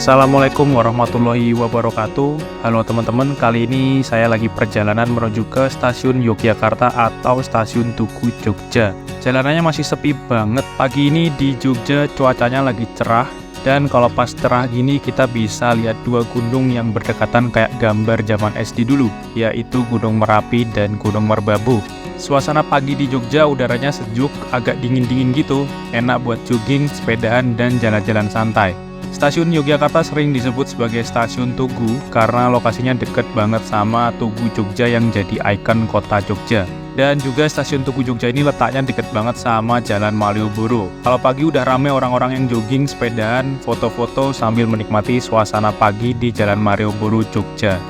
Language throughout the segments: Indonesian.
Assalamualaikum warahmatullahi wabarakatuh. Halo teman-teman, kali ini saya lagi perjalanan menuju ke stasiun Yogyakarta atau stasiun Tugu Jogja. Jalanannya masih sepi banget. Pagi ini di Jogja cuacanya lagi cerah, dan kalau pas cerah gini kita bisa lihat dua gunung yang berdekatan kayak gambar zaman SD dulu, yaitu Gunung Merapi dan Gunung Merbabu. Suasana pagi di Jogja udaranya sejuk, agak dingin-dingin gitu, enak buat jogging, sepedaan, dan jalan-jalan santai. Stasiun Yogyakarta sering disebut sebagai stasiun Tugu karena lokasinya deket banget sama Tugu Jogja yang jadi ikon kota Jogja. Dan juga stasiun Tugu Jogja ini letaknya deket banget sama Jalan Malioboro. Kalau pagi udah rame orang-orang yang jogging, sepedaan, foto-foto sambil menikmati suasana pagi di Jalan Malioboro Jogja.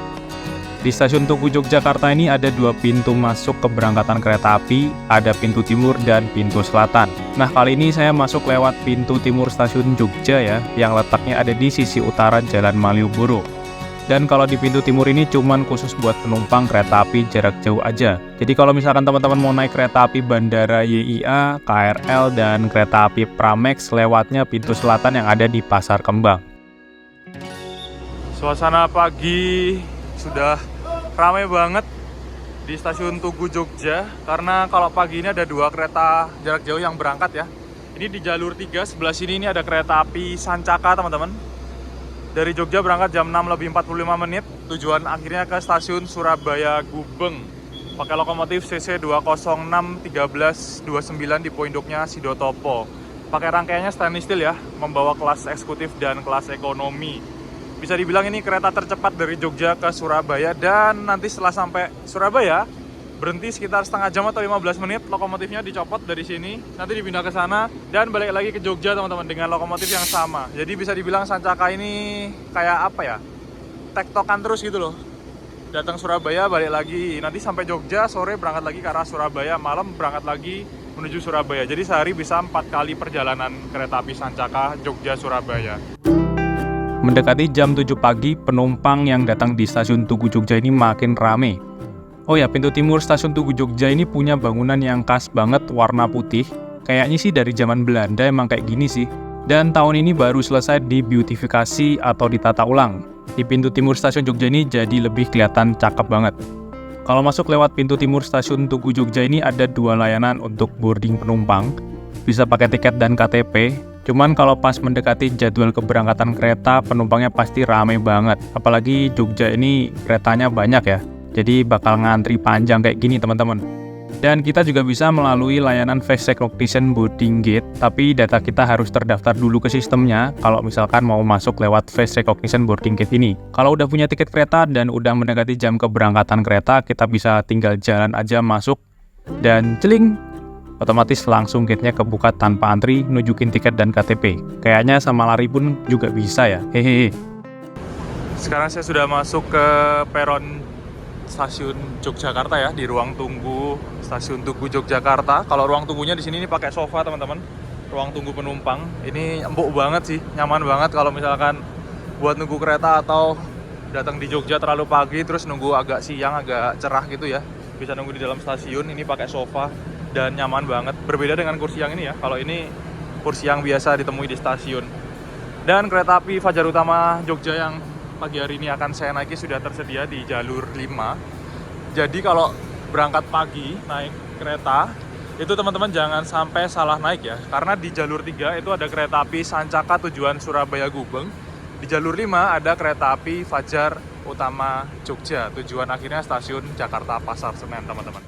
Di stasiun Tugu Yogyakarta ini ada dua pintu masuk keberangkatan kereta api, ada pintu timur dan pintu selatan. Nah, kali ini saya masuk lewat pintu timur stasiun Jogja ya, yang letaknya ada di sisi utara Jalan Malioboro. Dan kalau di pintu timur ini cuman khusus buat penumpang kereta api jarak jauh aja. Jadi kalau misalkan teman-teman mau naik kereta api Bandara YIA, KRL, dan kereta api Pramex, lewatnya pintu selatan yang ada di Pasar Kembang. Suasana pagi sudah ramai banget di stasiun Tugu Jogja karena kalau pagi ini ada dua kereta jarak jauh yang berangkat ya. Ini di jalur 3 sebelah sini ini ada kereta api Sancaka teman-teman. Dari Jogja berangkat jam 6:45 menit, tujuan akhirnya ke stasiun Surabaya Gubeng. Pakai lokomotif CC 206-1329 di poin induknya Sidotopo. Pakai rangkaiannya stainless steel ya, membawa kelas eksekutif dan kelas ekonomi. Bisa dibilang ini kereta tercepat dari Jogja ke Surabaya, dan nanti setelah sampai Surabaya berhenti sekitar setengah jam atau 15 menit, lokomotifnya dicopot dari sini, nanti dipindah ke sana dan balik lagi ke Jogja teman-teman dengan lokomotif yang sama. Jadi bisa dibilang Sancaka ini kayak apa ya, tektokan terus gitu loh. Datang Surabaya balik lagi, nanti sampai Jogja, sore berangkat lagi ke arah Surabaya, malam berangkat lagi menuju Surabaya. Jadi sehari bisa 4 kali perjalanan kereta api Sancaka Jogja Surabaya. Mendekati jam 7 pagi, penumpang yang datang di stasiun Tugu Jogja ini makin rame. Oh ya, pintu timur stasiun Tugu Jogja ini punya bangunan yang khas banget, warna putih. Kayaknya sih dari zaman Belanda emang kayak gini sih. Dan tahun ini baru selesai dibeautifikasi atau ditata ulang. Di pintu timur stasiun Jogja ini jadi lebih kelihatan cakep banget. Kalau masuk lewat pintu timur stasiun Tugu Jogja ini ada dua layanan untuk boarding penumpang. Bisa pakai tiket dan KTP. Cuman kalau pas mendekati jadwal keberangkatan kereta, penumpangnya pasti ramai banget. Apalagi Jogja ini keretanya banyak ya, jadi bakal ngantri panjang kayak gini teman-teman. Dan kita juga bisa melalui layanan face recognition boarding gate, tapi data kita harus terdaftar dulu ke sistemnya kalau misalkan mau masuk lewat face recognition boarding gate ini. Kalau udah punya tiket kereta dan udah mendekati jam keberangkatan kereta, kita bisa tinggal jalan aja masuk dan celing, otomatis langsung gate-nya kebuka tanpa antri, nunjukin tiket dan KTP. Kayaknya sama lari pun juga bisa ya, hehehe. Sekarang saya sudah masuk ke peron stasiun Yogyakarta ya, di ruang tunggu stasiun Tugu Yogyakarta. Kalau ruang tunggunya di sini pakai sofa teman-teman, ruang tunggu penumpang. Ini empuk banget sih, nyaman banget kalau misalkan buat nunggu kereta atau datang di Jogja terlalu pagi terus nunggu agak siang, agak cerah gitu ya. Bisa nunggu di dalam stasiun, ini pakai sofa dan nyaman banget. Berbeda dengan kursi yang ini ya, kalau ini kursi yang biasa ditemui di stasiun. Dan kereta api Fajar Utama Jogja yang pagi hari ini akan saya naiki sudah tersedia di jalur 5. Jadi kalau berangkat pagi naik kereta, itu teman-teman jangan sampai salah naik ya, karena di jalur 3 itu ada kereta api Sancaka tujuan Surabaya Gubeng. Di jalur 5 ada kereta api Fajar Utama Jogja, tujuan akhirnya stasiun Jakarta Pasar Senen teman-teman.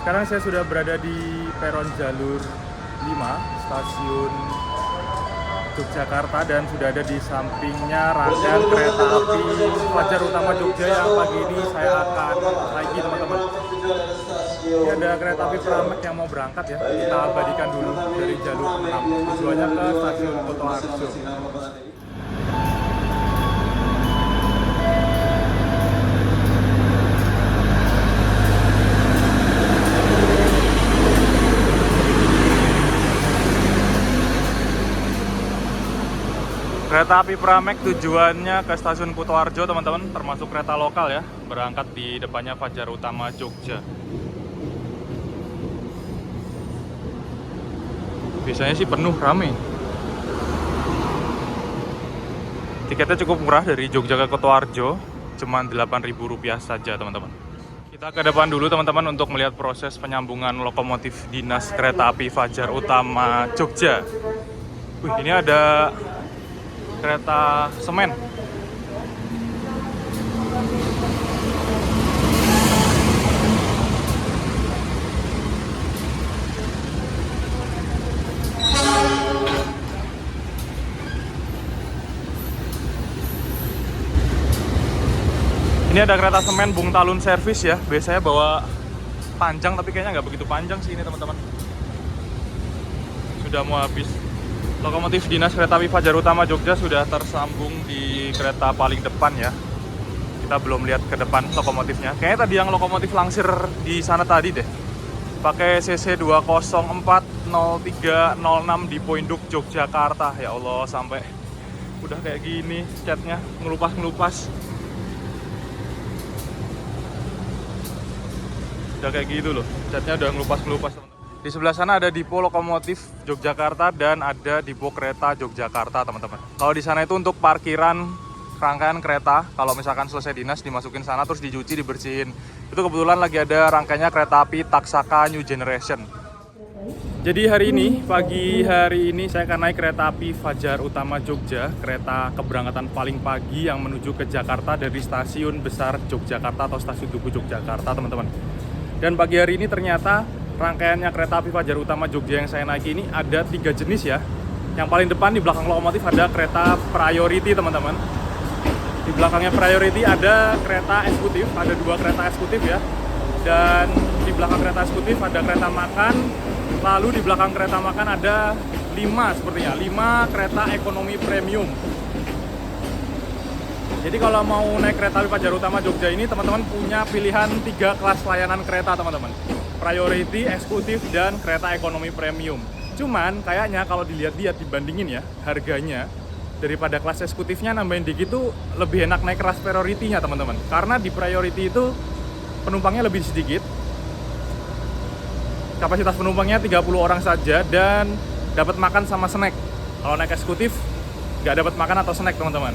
Sekarang saya sudah berada di peron jalur 5 stasiun Yogyakarta, dan sudah ada di sampingnya rangkaian kereta api Fajar Utama Jogja yang pagi ini saya akan naiki teman-teman. Ini ada kereta api Pramex yang mau berangkat ya, kita abadikan dulu dari jalur 6, tujuannya ke stasiun Kutoarjo. Kereta api Pramek tujuannya ke stasiun Kutoarjo teman-teman, termasuk kereta lokal ya, berangkat di depannya Fajar Utama Jogja. Biasanya sih penuh, rame. Tiketnya cukup murah dari Jogja ke Kutoarjo, cuma Rp8.000 saja teman-teman. Kita ke depan dulu teman-teman untuk melihat proses penyambungan lokomotif dinas kereta api Fajar Utama Jogja. Wih, ini ada kereta semen. Ini ada kereta semen Bung Talun Service ya. Biasanya bawa panjang, tapi kayaknya nggak begitu panjang sih ini teman-teman. Sudah mau habis. Lokomotif dinas kereta api Fajar Utama Jogja sudah tersambung di kereta paling depan ya. Kita belum lihat ke depan lokomotifnya. Kayaknya tadi yang lokomotif langsir di sana tadi deh. Pakai CC 2040306 di Poinduk Yogyakarta. Ya Allah, sampai udah kayak gini catnya, ngelupas-ngelupas. Udah kayak gitu loh, catnya udah ngelupas-ngelupas teman-teman. Di sebelah sana ada depo lokomotif Yogyakarta dan ada depo kereta Yogyakarta teman-teman. Kalau di sana itu untuk parkiran rangkaian kereta, kalau misalkan selesai dinas dimasukin sana terus dicuci, dibersihin. Itu kebetulan lagi ada rangkaiannya kereta api Taksaka New Generation. Jadi hari ini, pagi hari ini saya akan naik kereta api Fajar Utama Jogja, kereta keberangkatan paling pagi yang menuju ke Jakarta dari stasiun besar Yogyakarta atau stasiun Tugu Yogyakarta teman-teman. Dan pagi hari ini ternyata rangkaiannya kereta api Fajar Utama Jogja yang saya naiki ini ada 3 jenis ya. Yang paling depan di belakang lokomotif ada kereta priority teman-teman. Di belakangnya priority ada kereta eksekutif, ada 2 kereta eksekutif ya. Dan di belakang kereta eksekutif ada kereta makan. Lalu di belakang kereta makan ada 5 sepertinya, 5 kereta ekonomi premium. Jadi kalau mau naik kereta api Fajar Utama Jogja ini, teman-teman punya pilihan 3 kelas layanan kereta teman-teman. Priority, eksekutif, dan kereta ekonomi premium. Cuman kayaknya kalau dilihat-lihat dibandingin ya, harganya daripada kelas eksekutifnya nambahin dikit tuh lebih enak naik kelas priority-nya teman-teman. Karena di priority itu penumpangnya lebih sedikit. Kapasitas penumpangnya 30 orang saja dan dapat makan sama snack. Kalau naik eksekutif nggak dapat makan atau snack teman-teman.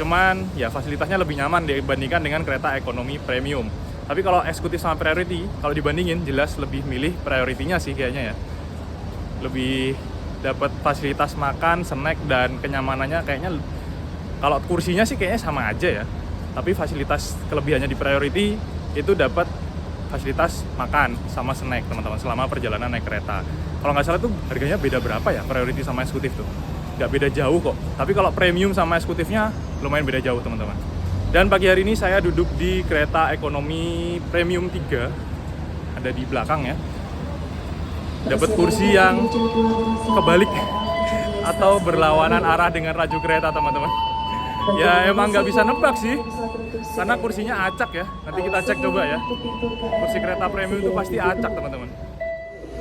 Cuman ya fasilitasnya lebih nyaman dibandingkan dengan kereta ekonomi premium. Tapi kalau eksekutif sama priority, kalau dibandingin jelas lebih milih priority-nya sih kayaknya ya. Lebih dapat fasilitas makan, snack, dan kenyamanannya kayaknya, kalau kursinya sih kayaknya sama aja ya. Tapi fasilitas kelebihannya di priority itu dapat fasilitas makan sama snack teman-teman selama perjalanan naik kereta. Kalau nggak salah tuh harganya beda berapa ya priority sama eksekutif tuh? Nggak beda jauh kok. Tapi kalau premium sama eksekutifnya lumayan beda jauh teman-teman. Dan pagi hari ini saya duduk di kereta ekonomi premium 3. Ada di belakang ya. Dapat kursi yang kebalik atau berlawanan arah dengan laju kereta teman-teman. Ya emang nggak bisa nebak sih, karena kursinya acak ya. Nanti kita cek coba ya. Kursi kereta premium itu pasti acak teman-teman.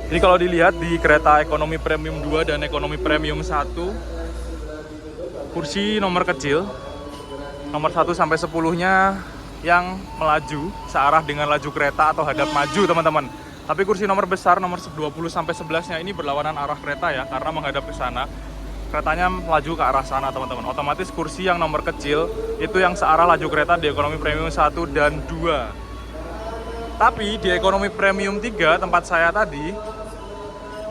Jadi kalau dilihat di kereta ekonomi premium 2 dan ekonomi premium 1, kursi nomor kecil, nomor 1 sampai 10-nya yang melaju searah dengan laju kereta atau hadap maju teman-teman. Tapi kursi nomor besar, nomor 20 sampai 11-nya ini berlawanan arah kereta ya, karena menghadap ke sana. Keretanya melaju ke arah sana teman-teman. Otomatis kursi yang nomor kecil itu yang searah laju kereta di ekonomi premium 1 dan 2. Tapi di ekonomi premium 3 tempat saya tadi,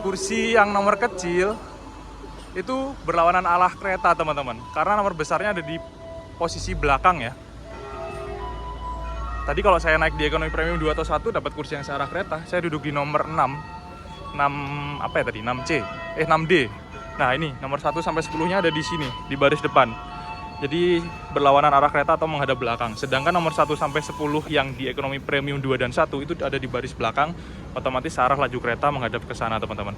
kursi yang nomor kecil itu berlawanan arah kereta teman-teman. Karena nomor besarnya ada di posisi belakang ya. Tadi kalau saya naik di ekonomi premium 2 atau 1 dapat kursi yang searah kereta. Saya duduk di nomor 6 apa ya tadi? 6C, 6D. Nah ini nomor 1 sampai 10-nya ada di sini, di baris depan. Jadi berlawanan arah kereta atau menghadap belakang. Sedangkan nomor 1 sampai 10 yang di ekonomi premium 2 dan 1 itu ada di baris belakang, otomatis arah laju kereta menghadap ke sana teman-teman.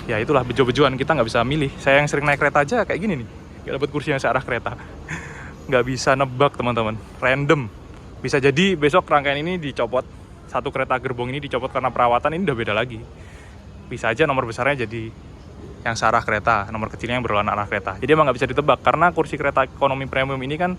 Ya itulah bejo-bejoan, kita nggak bisa milih. Saya yang sering naik kereta aja kayak gini nih, nggak dapat kursi yang searah kereta. Nggak bisa nebak teman-teman, random. Bisa jadi besok rangkaian ini dicopot, satu kereta gerbong ini dicopot karena perawatan, ini udah beda lagi. Bisa aja nomor besarnya jadi yang searah kereta, nomor kecilnya yang berlawanan arah kereta. Jadi emang nggak bisa ditebak, karena kursi kereta ekonomi premium ini kan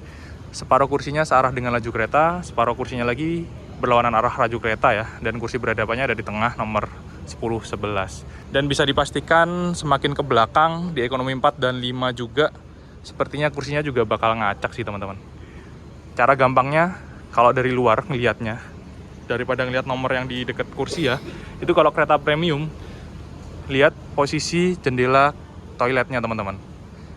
separuh kursinya searah dengan laju kereta, separuh kursinya lagi berlawanan arah laju kereta ya, dan kursi berhadapannya ada di tengah nomor 10, 11. Dan bisa dipastikan semakin ke belakang di ekonomi 4 dan 5 juga, sepertinya kursinya juga bakal ngacak sih teman-teman. Cara gampangnya, kalau dari luar ngelihatnya, daripada ngelihat nomor yang di dekat kursi ya, itu kalau kereta premium, lihat posisi jendela toiletnya teman-teman.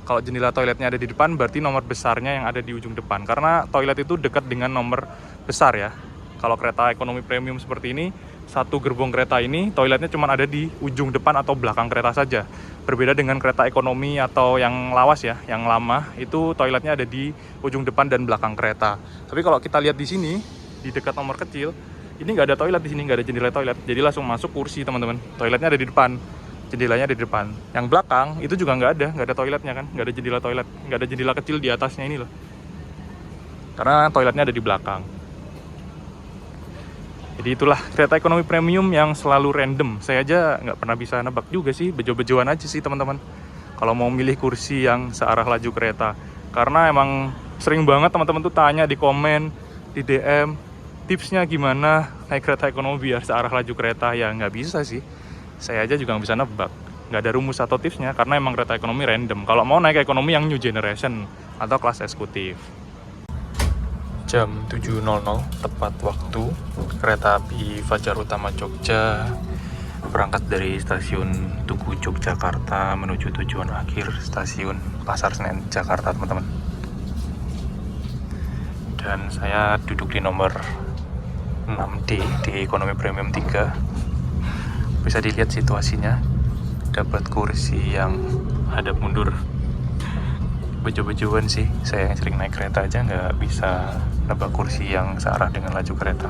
Kalau jendela toiletnya ada di depan, berarti nomor besarnya yang ada di ujung depan. Karena toilet itu dekat dengan nomor besar ya. Kalau kereta ekonomi premium seperti ini, satu gerbong kereta ini, toiletnya cuma ada di ujung depan atau belakang kereta saja. Berbeda dengan kereta ekonomi atau yang lawas ya, yang lama, itu toiletnya ada di ujung depan dan belakang kereta. Tapi kalau kita lihat di sini, di dekat nomor kecil, ini nggak ada toilet di sini, nggak ada jendela toilet. Jadi langsung masuk kursi teman-teman. Toiletnya ada di depan. Jendelanya ada di depan. Yang belakang itu juga nggak ada toiletnya kan, nggak ada jendela toilet, nggak ada jendela kecil di atasnya ini loh. Karena toiletnya ada di belakang. Jadi itulah kereta ekonomi premium yang selalu random. Saya aja nggak pernah bisa nebak juga sih, bejo-bejoan aja sih teman-teman. Kalau mau milih kursi yang searah laju kereta, karena emang sering banget teman-teman tuh tanya di komen, di DM, tipsnya gimana naik kereta ekonomi biar searah laju kereta. Ya nggak bisa sih. Saya aja juga nggak bisa nebak, nggak ada rumus atau tipsnya karena emang kereta ekonomi random. Kalau mau naik ekonomi yang new generation atau kelas eksekutif. Jam 7.00 tepat waktu, kereta api Fajar Utama Jogja berangkat dari stasiun Tugu Yogyakarta menuju tujuan akhir stasiun Pasar Senen Jakarta teman-teman. Dan saya duduk di nomor 6D di ekonomi premium 3. Bisa dilihat situasinya, dapat kursi yang hadap mundur. Bejo-bejoan sih, saya yang sering naik kereta aja nggak bisa nebak kursi yang searah dengan laju kereta.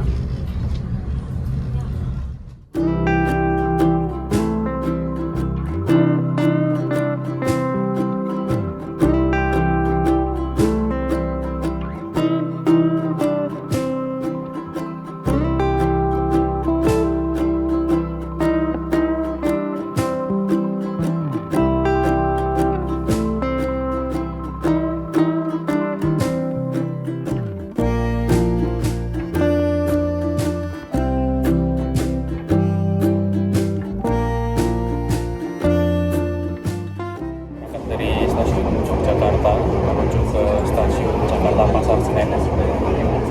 Pasar Senen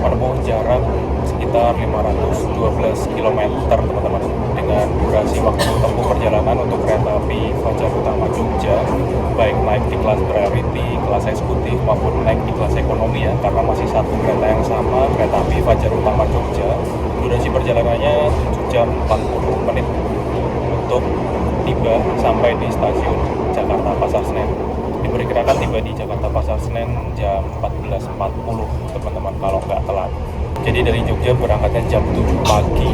menempuh jarak sekitar 512 km teman-teman, dengan durasi waktu tempuh perjalanan untuk kereta api Fajar Utama Jogja baik naik di kelas priority, kelas eksekutif maupun naik di kelas ekonomi ya, karena masih satu kereta yang sama, kereta api Fajar Utama Jogja. Durasi perjalanannya 7 jam 40 menit untuk tiba sampai di stasiun Jakarta Pasar Senen. Diperkirakan tiba di Jakarta Pasar Senen jam 14.40 teman-teman kalau nggak telat. Jadi dari Jogja berangkatnya jam 7 pagi,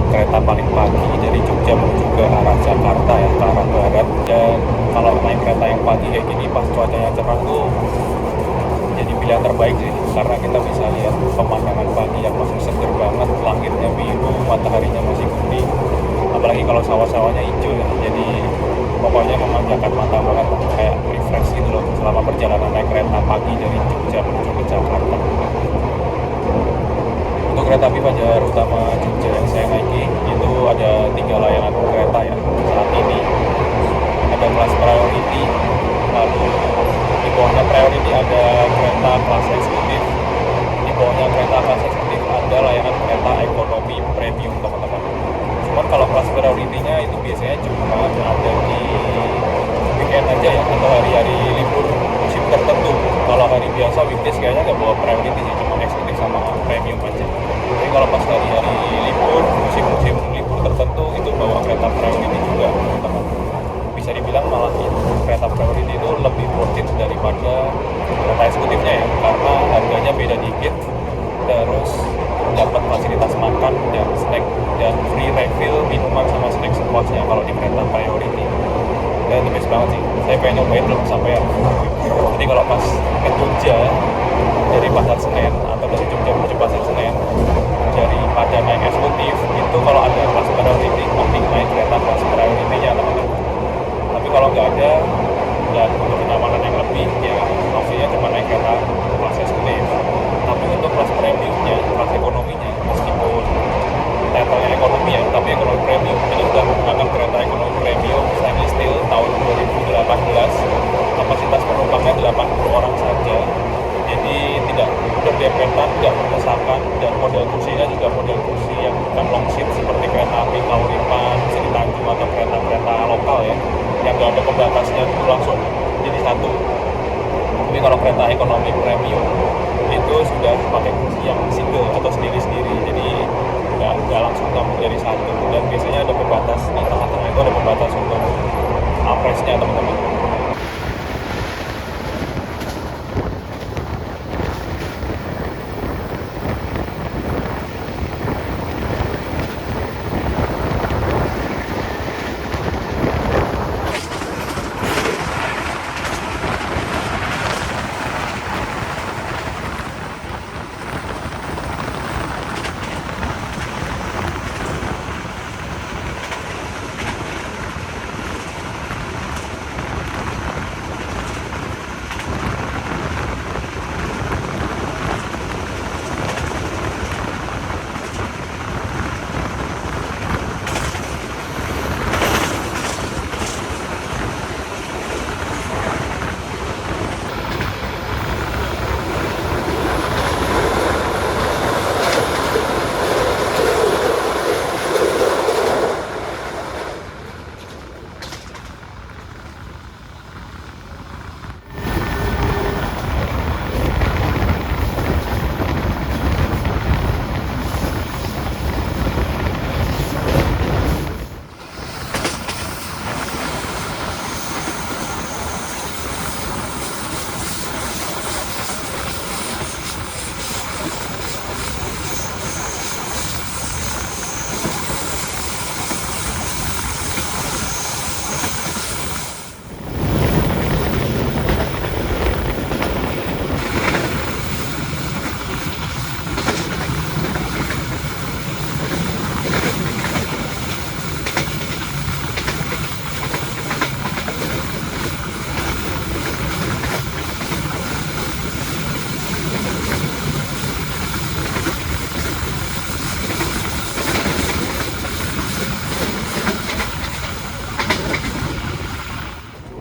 kereta paling pagi dari Jogja menuju ke arah Jakarta ya, ke arah barat. Dan kalau naik kereta yang pagi kayak gini pas cuacanya cerah tuh jadi pilihan terbaik sih, karena kita bisa lihat pemandangan pagi yang masih seger banget, langitnya biru, mataharinya masih kuning, apalagi kalau sawah-sawahnya hijau ya, jadi pokoknya memanjakan mata banget, kayak refresh gitu loh selama perjalanan naik kereta pagi dari Jogja menuju ke Jakarta. Untuk kereta api Fajar Utama Jogja yang saya naiki itu ada 3 layanan kereta ya saat ini. Ada kelas priority, lalu di bawahnya priority ada kereta kelas eksekutif, di bawahnya kereta kelas eksekutif ada layanan kereta ekonomi premium teman-teman. Cuman kalau kelas priority-nya itu biasanya cuma ada di weekend aja ya, atau hari-hari libur musim tertentu. Kalau hari biasa weekdays kayaknya nggak bawa priority sih, cuma eksekutif sama premium aja. Tapi kalau pas hari-hari libur, musim-musim libur tertentu itu bawa kereta priority juga teman-teman. Bisa dibilang malah kereta priority itu lebih worth it daripada kereta eksekutifnya ya, karena harganya beda dikit, terus dapat fasilitas makan dan snack dan free refill minuman sama snack sepuasnya kalau di kereta priority. Dan the best banget sih, saya pengen nyobain belum sampai ya. Jadi kalau pas ke Jogja dari Pasar Senen atau dari Jogja menuju Pasar Senen daripada naik eksekutif itu, kalau ada kelas priority mending naik kereta kelas priority-nya teman-teman. Tapi kalau nggak dan biasanya ada pembatas di tengah-tengah itu, ada pembatas untuk armrestnya teman-teman.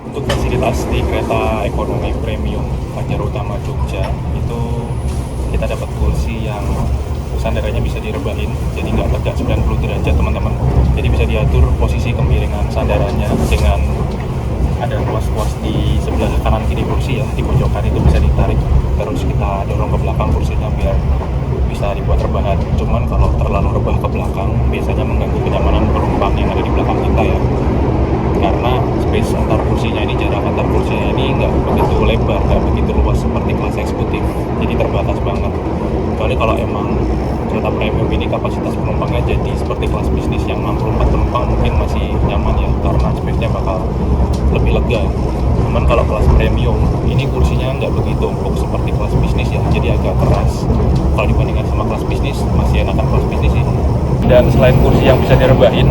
Untuk fasilitas di kereta ekonomi premium Fajar Utama Jogja itu kita dapat kursi yang sandarannya bisa direbahin, jadi nggak tegak 90 derajat teman-teman. Jadi bisa diatur posisi kemiringan sandarannya dengan ada ruas-ruas di sebelah kanan kiri kursi ya, di pojokan itu bisa ditarik, terus kita dorong ke belakang kursinya biar bisa dibuat rebahan. Cuman kalau terlalu rebah ke belakang biasanya mengganggu kenyamanan penumpang yang ada di belakang kita ya, karena space antar kursinya ini, jarak antar kursinya ini nggak begitu lebar, nggak begitu luas seperti kelas eksekutif, jadi terbatas banget. Kecuali kalau emang kereta premium ini kapasitas penumpangnya jadi seperti kelas bisnis yang 64 penumpang mungkin masih nyaman ya, karena space-nya bakal lebih lega. Cuman kalau kelas premium ini kursinya nggak begitu empuk seperti kelas bisnis ya, jadi agak keras. Kalau dibandingkan sama kelas bisnis masih enakan kelas bisnis ini. Dan selain kursi yang bisa direbahin,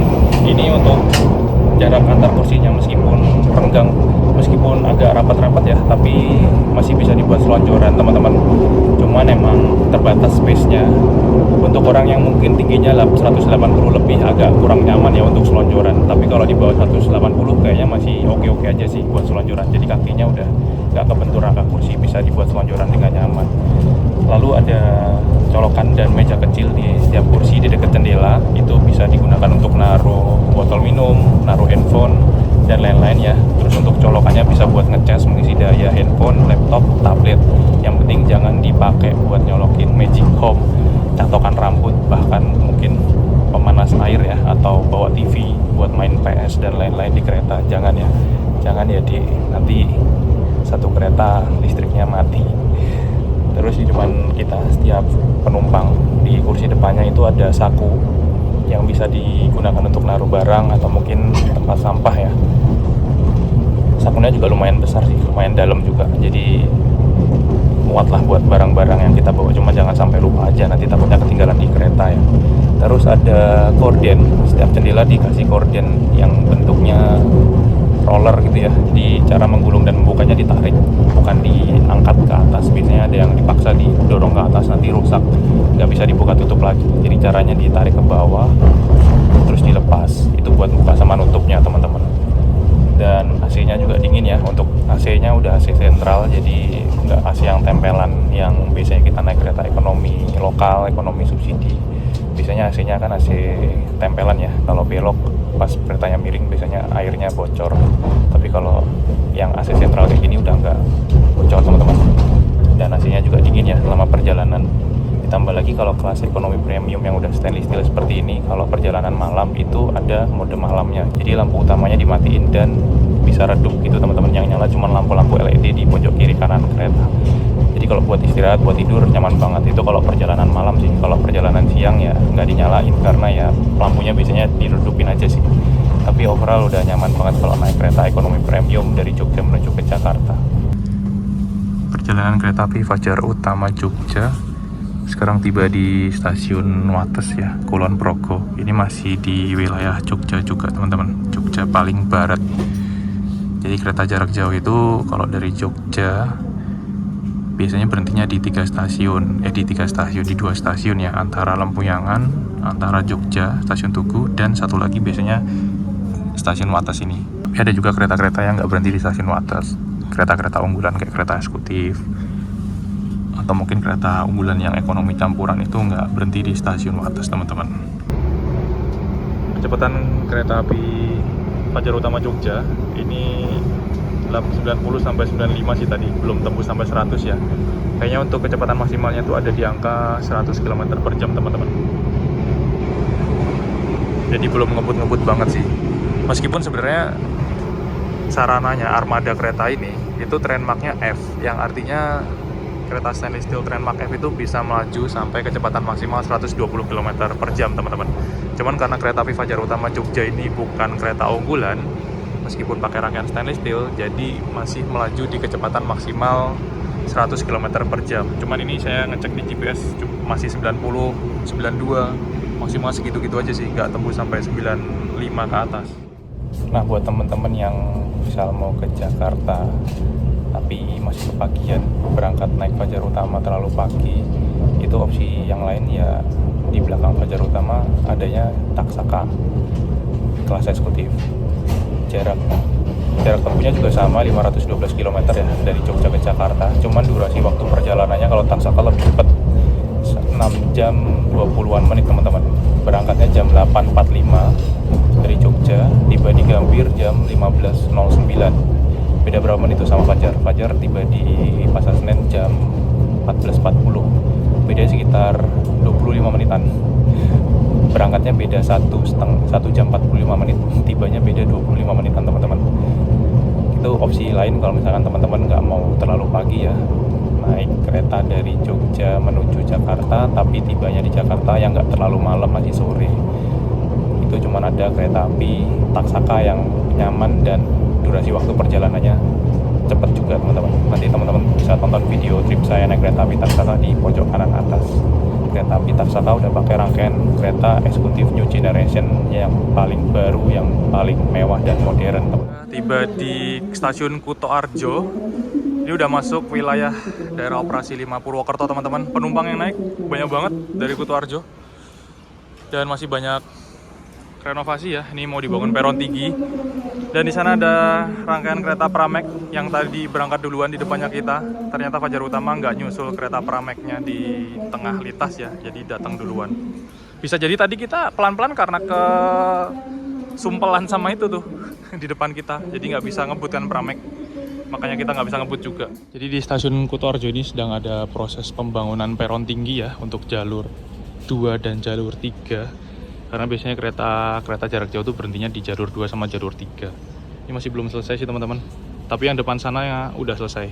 ini untuk jarak antar kursinya meskipun renggang, meskipun agak rapat-rapat ya, tapi masih bisa dibuat selonjoran teman-teman. Cuman emang terbatas space-nya. Untuk orang yang mungkin tingginya 180 lebih agak kurang nyaman ya untuk selonjoran. Tapi kalau di bawah 180 kayaknya masih oke-oke aja sih buat selonjoran. Jadi kakinya udah nggak kebentur rangka kursi, bisa dibuat selonjoran dengan nyaman. Lalu ada colokan dan meja kecil di setiap kursi di dekat jendela, itu bisa digunakan untuk naruh botol minum, naruh handphone dan lain-lain ya. Terus untuk colokannya bisa buat ngecas, mengisi daya handphone, laptop, tablet. Yang penting jangan dipakai buat nyolokin magic home, catokan rambut, bahkan mungkin pemanas air ya, atau bawa TV buat main PS dan lain-lain di kereta. Jangan ya, nanti satu kereta listriknya mati. Terus di depan kita, setiap penumpang di kursi depannya itu ada saku yang bisa digunakan untuk naruh barang atau mungkin tempat sampah ya. Sakunya juga lumayan besar sih, lumayan dalam juga, jadi muat lah buat barang-barang yang kita bawa. Cuma jangan sampai lupa aja, nanti takutnya ketinggalan di kereta ya. Terus ada korden, setiap jendela dikasih korden yang bentuknya roller gitu ya, jadi cara menggulung dan membukanya ditarik, bukan diangkat ke atas. Biasanya ada yang dipaksa didorong ke atas, nanti rusak, nggak bisa dibuka tutup lagi. Jadi caranya ditarik ke bawah terus dilepas, itu buat buka sama nutupnya teman-teman. Dan AC-nya juga dingin ya, untuk AC-nya udah AC sentral, jadi nggak AC yang tempelan yang biasanya kita naik kereta ekonomi lokal, ekonomi subsidi. Biasanya AC-nya kan AC tempelan ya, kalau belok pas keretanya miring biasanya airnya bocor. Tapi kalau yang AC sentral kayak gini udah nggak bocor teman-teman. Dan AC-nya juga dingin ya selama perjalanan. Ditambah lagi kalau kelas ekonomi premium yang udah stainless steel seperti ini, kalau perjalanan malam itu ada mode malamnya. Jadi lampu utamanya dimatiin dan bisa redup gitu teman-teman. Yang nyala cuma lampu-lampu LED di pojok kiri kanan kereta. Jadi kalau buat istirahat, buat tidur nyaman banget. Itu kalau perjalanan malam sih. Kalau perjalanan siang ya nggak dinyalain karena ya lampunya biasanya diredupin aja sih. Tapi overall udah nyaman banget kalau naik kereta ekonomi premium dari Jogja menuju ke Jakarta. Perjalanan kereta api Fajar Utama Jogja sekarang tiba di stasiun Wates ya, Kulon Progo. Ini masih di wilayah Jogja juga teman-teman, Jogja paling barat. Jadi kereta jarak jauh itu kalau dari Jogja biasanya berhentinya di 3 stasiun, di 2 stasiun ya, antara Lempuyangan, antara Jogja, stasiun Tugu, dan satu lagi biasanya stasiun Wates ini. Tapi ada juga kereta-kereta yang nggak berhenti di stasiun Wates, kereta-kereta unggulan kayak kereta eksekutif, atau mungkin kereta unggulan yang ekonomi campuran itu nggak berhenti di stasiun Wates teman-teman. Kecepatan kereta api Fajar Utama Jogja ini 90 sampai 95 sih tadi, belum tembus sampai 100 ya. Kayaknya untuk kecepatan maksimalnya itu ada di angka 100 km per jam teman-teman. Jadi belum ngebut-ngebut banget sih. Meskipun sebenarnya sarananya armada kereta ini itu trainmarknya F, yang artinya kereta stainless steel trainmark F itu bisa melaju sampai kecepatan maksimal 120 km per jam teman-teman. Cuman karena kereta api Fajar Utama Jogja ini bukan kereta unggulan, meskipun pakai rangkaian stainless steel, jadi masih melaju di kecepatan maksimal 100 km per jam. Cuman ini saya ngecek di GPS masih 90, 92, maksimal segitu-gitu aja sih, nggak tembus sampai 95 ke atas. Nah buat teman-teman yang misal mau ke Jakarta tapi masih kepagian berangkat naik Fajar Utama terlalu pagi, itu opsi yang lain ya, di belakang Fajar Utama adanya Taksaka kelas eksekutif. Jarak tempuhnya juga sama 512 km ya dari Jogja ke Jakarta, cuman durasi waktu perjalanannya kalau Taksaka lebih cepat, 6 jam 20-an menit teman-teman. Berangkatnya jam 8.45 dari Jogja, tiba di Gambir jam 15.09. Beda berapa menit itu sama Fajar. Fajar tiba di Pasar Senen jam 14.40. Beda sekitar 25 menitan. Berangkatnya beda 1 jam 45 menit. Tibanya beda 25 menitan teman-teman. Itu opsi lain kalau misalkan teman-teman nggak mau terlalu pagi ya, naik kereta dari Jogja menuju Jakarta, tapi tibanya di Jakarta yang nggak terlalu malam, masih sore. Itu cuma ada kereta api Taksaka yang nyaman dan durasi waktu perjalanannya cepat juga teman-teman. Nanti teman-teman bisa tonton video trip saya naik kereta api Taksaka di pojok kanan atas. Kereta api Taksaka udah pakai rangkaian kereta eksekutif New Generation yang paling baru, yang paling mewah dan modern teman. Tiba di stasiun Kuto Arjo. Ini udah masuk wilayah daerah operasi 5 Purwokerto teman-teman. Penumpang yang naik banyak banget dari Kuto Arjo. Dan masih banyak renovasi ya. Ini mau dibangun peron tinggi. Dan di sana ada rangkaian kereta Pramek yang tadi berangkat duluan di depannya kita. Ternyata Fajar Utama nggak nyusul kereta Prameknya di tengah lintas ya, jadi datang duluan. Bisa jadi tadi kita pelan-pelan karena ke sumpelan sama itu tuh di depan kita, jadi nggak bisa ngebut kan Pramek. Makanya kita nggak bisa ngebut juga. Jadi di stasiun Kutoarjo ini sedang ada proses pembangunan peron tinggi ya untuk jalur 2 dan jalur 3. Karena biasanya kereta jarak jauh tuh berhentinya di jalur 2 sama jalur 3. Ini masih belum selesai sih teman-teman. Tapi yang depan sana ya udah selesai.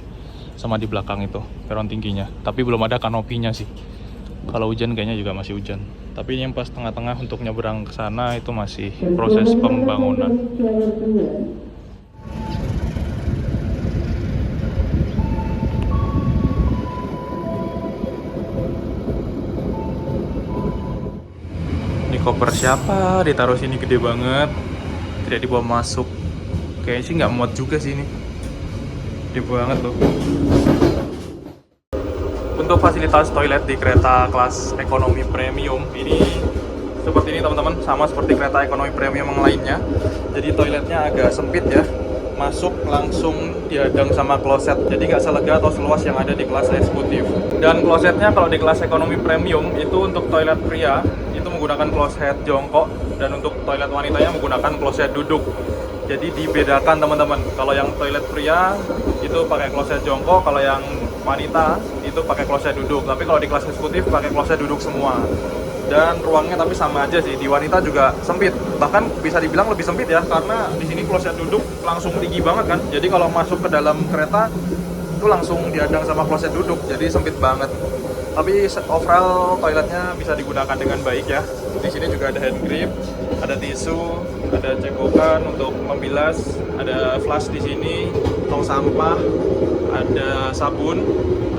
Sama di belakang itu peron tingginya. Tapi belum ada kanopinya sih. Kalau hujan kayaknya juga masih hujan. Tapi ini yang pas tengah-tengah untuk nyebrang ke sana itu masih proses pembangunan. Koper siapa ditaruh sini gede banget, tidak dibawa masuk. Kayaknya sih nggak muat juga sih ini, gede banget loh. Untuk fasilitas toilet di kereta kelas ekonomi premium ini seperti ini teman-teman, sama seperti kereta ekonomi premium yang lainnya. Jadi toiletnya agak sempit ya, masuk langsung dihadang sama kloset, jadi nggak selega atau seluas yang ada di kelas eksekutif. Dan klosetnya kalau di kelas ekonomi premium itu untuk toilet pria itu menggunakan kloset jongkok, dan untuk toilet wanitanya menggunakan kloset duduk. Jadi dibedakan teman-teman, kalau yang toilet pria itu pakai kloset jongkok, kalau yang wanita itu pakai closet duduk, tapi kalau di kelas eksekutif pakai closet duduk semua. Dan ruangnya tapi sama aja sih, di wanita juga sempit, bahkan bisa dibilang lebih sempit ya, karena di sini closet duduk langsung tinggi banget kan. Jadi kalau masuk ke dalam kereta itu langsung dihadang sama closet duduk, jadi sempit banget. Tapi overall toiletnya bisa digunakan dengan baik ya. Di sini juga ada hand grip, ada tisu, ada cekokan untuk membilas, ada flash di sini, tong sampah, ada sabun,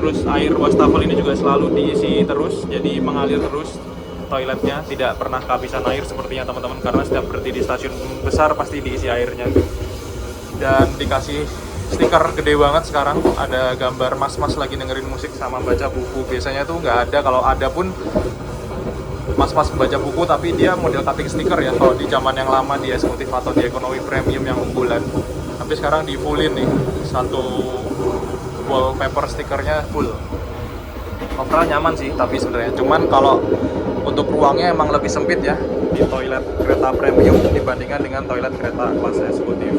terus air wastafel ini juga selalu diisi terus, jadi mengalir terus. Toiletnya tidak pernah kehabisan air sepertinya teman-teman, karena setiap berhenti di stasiun besar pasti diisi airnya. Dan dikasih stiker gede banget sekarang, ada gambar mas-mas lagi dengerin musik sama baca buku. Biasanya tuh nggak ada, kalau ada pun mas-mas baca buku, tapi dia model cutting stiker ya kalau di zaman yang lama di eksekutif atau di ekonomi premium yang unggulan. Tapi sekarang di fullin nih, satu wallpaper stikernya full. Overall nyaman sih, tapi sebenarnya cuman kalau untuk ruangnya emang lebih sempit ya di toilet kereta premium dibandingkan dengan toilet kereta kelas eksekutif.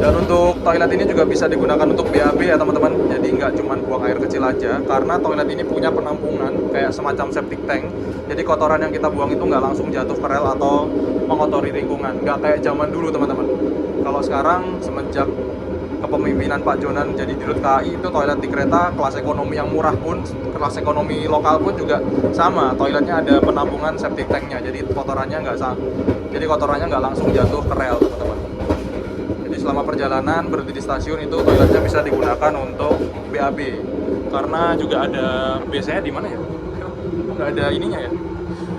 Dan untuk toilet ini juga bisa digunakan untuk BAB ya teman-teman. Jadi nggak cuma buang air kecil aja, karena toilet ini punya penampungan kayak semacam septic tank. Jadi kotoran yang kita buang itu nggak langsung jatuh ke rel atau mengotori lingkungan. Nggak kayak zaman dulu teman-teman. Kalau sekarang semenjak kepemimpinan Pak Jonan jadi dirut KAI, itu toilet di kereta kelas ekonomi yang murah pun, kelas ekonomi lokal pun juga sama, toiletnya ada penampungan septic tanknya, jadi kotorannya nggak langsung jatuh ke rel teman-teman. Jadi selama perjalanan berhenti di stasiun itu toiletnya bisa digunakan untuk BAB, karena juga ada, biasanya di mana ya, nggak ada ininya ya,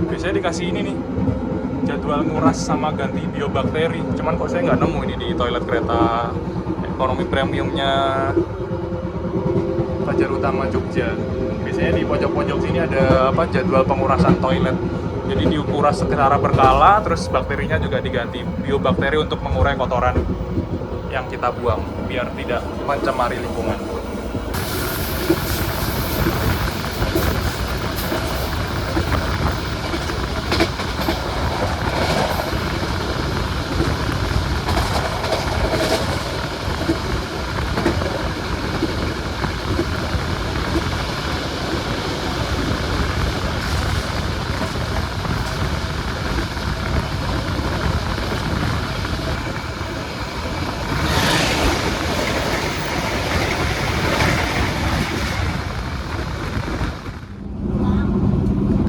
biasanya dikasih ini nih, jadwal nguras sama ganti biobakteri. Cuman kok saya nggak nemu ini di toilet kereta ekonomi premiumnya Fajar Utama Jogja. Biasanya di pojok-pojok sini ada jadwal pengurasan toilet. Jadi diukuras secara berkala, terus bakterinya juga diganti biobakteri untuk mengurai kotoran yang kita buang biar tidak mencemari lingkungan.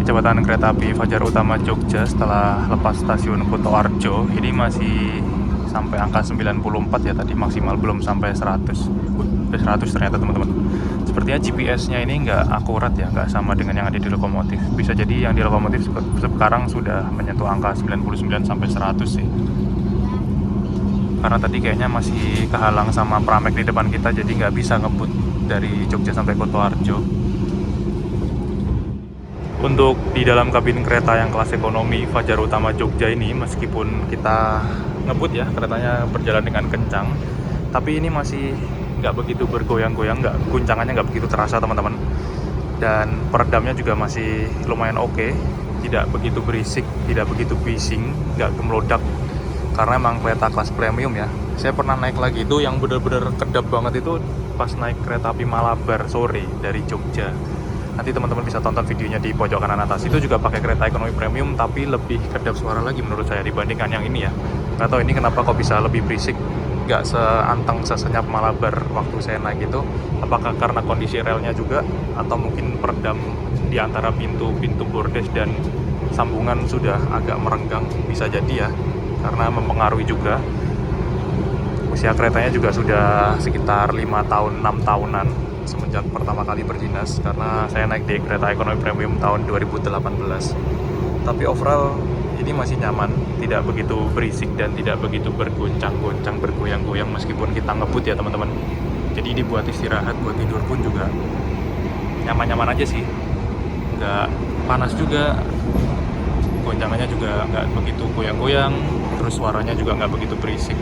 Kecepatan kereta api Fajar Utama Jogja setelah lepas stasiun Kutoarjo ini masih sampai angka 94 ya, tadi maksimal, belum sampai 100. 100 ternyata teman-teman. Sepertinya GPS-nya ini nggak akurat ya, nggak sama dengan yang ada di lokomotif. Bisa jadi yang di lokomotif sekarang sudah menyentuh angka 99 sampai 100 sih. Karena tadi kayaknya masih kehalang sama pramek di depan kita, jadi nggak bisa ngebut dari Jogja sampai Kutoarjo. Untuk di dalam kabin kereta yang kelas ekonomi Fajar Utama Jogja ini, meskipun kita ngebut ya, keretanya berjalan dengan kencang, tapi ini masih nggak begitu bergoyang-goyang, guncangannya nggak begitu terasa teman-teman. Dan peredamnya juga masih lumayan oke, tidak begitu berisik, tidak begitu bising, nggak gemelodak, karena emang kereta kelas premium ya. Saya pernah naik lagi itu yang bener-bener kedap banget itu pas naik kereta api Malabar sore dari Jogja. Nanti teman-teman bisa tonton videonya di pojok kanan atas. Itu juga pakai kereta ekonomi premium, tapi lebih kedap suara lagi menurut saya dibandingkan yang ini ya. Nggak tahu ini kenapa kok bisa lebih berisik, nggak seanteng sesenyap Malabar waktu saya naik itu. Apakah karena kondisi relnya juga, atau mungkin peredam di antara pintu bordes dan sambungan sudah agak merenggang, bisa jadi ya, karena mempengaruhi juga. Usia keretanya juga sudah sekitar 5 tahun, 6 tahunan semenjak pertama kali berdinas, karena saya naik di kereta ekonomi premium tahun 2018. Tapi overall ini masih nyaman, tidak begitu berisik dan tidak begitu bergoncang-goncang, bergoyang-goyang meskipun kita ngebut ya teman-teman. Jadi dibuat istirahat, buat tidur pun juga nyaman-nyaman aja sih, nggak panas juga, goncangannya juga nggak begitu goyang-goyang, terus suaranya juga nggak begitu berisik.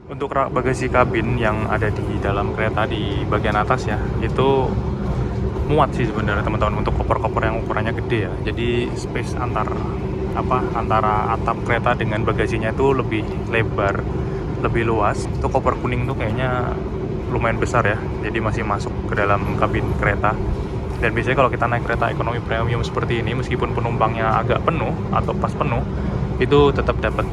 Untuk rak bagasi kabin yang ada di dalam kereta di bagian atas ya, itu muat sih sebenarnya teman-teman untuk koper-koper yang ukurannya gede ya. Jadi space antara atap kereta dengan bagasinya itu lebih lebar, lebih luas. Itu koper kuning tuh kayaknya lumayan besar ya, jadi masih masuk ke dalam kabin kereta. Dan biasanya kalau kita naik kereta ekonomi premium seperti ini, meskipun penumpangnya agak penuh atau pas penuh, itu tetap dapat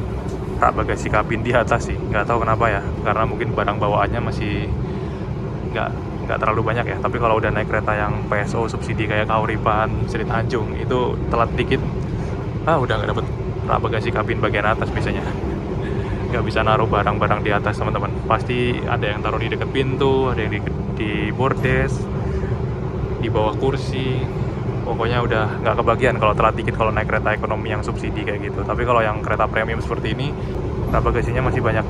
rak bagasi kabin di atas sih. Nggak tahu kenapa ya, karena mungkin barang bawaannya masih nggak terlalu banyak ya. Tapi kalau udah naik kereta yang PSO subsidi kayak Kauripan, Sri Tanjung, itu telat dikit, udah nggak dapet rak bagasi kabin bagian atas biasanya. Nggak bisa naruh barang-barang di atas teman-teman. Pasti ada yang taruh di dekat pintu, ada yang di bordes, di bawah kursi. Pokoknya udah nggak kebagian kalau telat dikit kalau naik kereta ekonomi yang subsidi kayak gitu. Tapi kalau yang kereta premium seperti ini, rak bagasinya masih banyak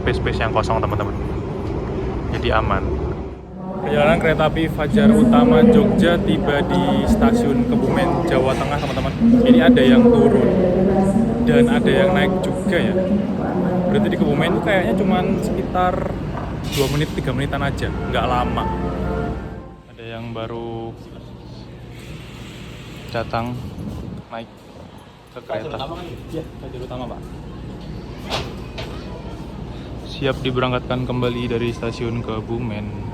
space-space yang kosong teman-teman, jadi aman. Perjalanan kereta api Fajar Utama Jogja tiba di stasiun Kebumen, Jawa Tengah teman-teman. Ini ada yang turun dan ada yang naik juga ya. Berarti di Kebumen itu kayaknya cuman sekitar 2 menit 3 menitan aja, nggak lama. Ada yang baru datang naik ke kereta. Iya, Fajar Utama Pak. Siap diberangkatkan kembali dari stasiun Kebumen.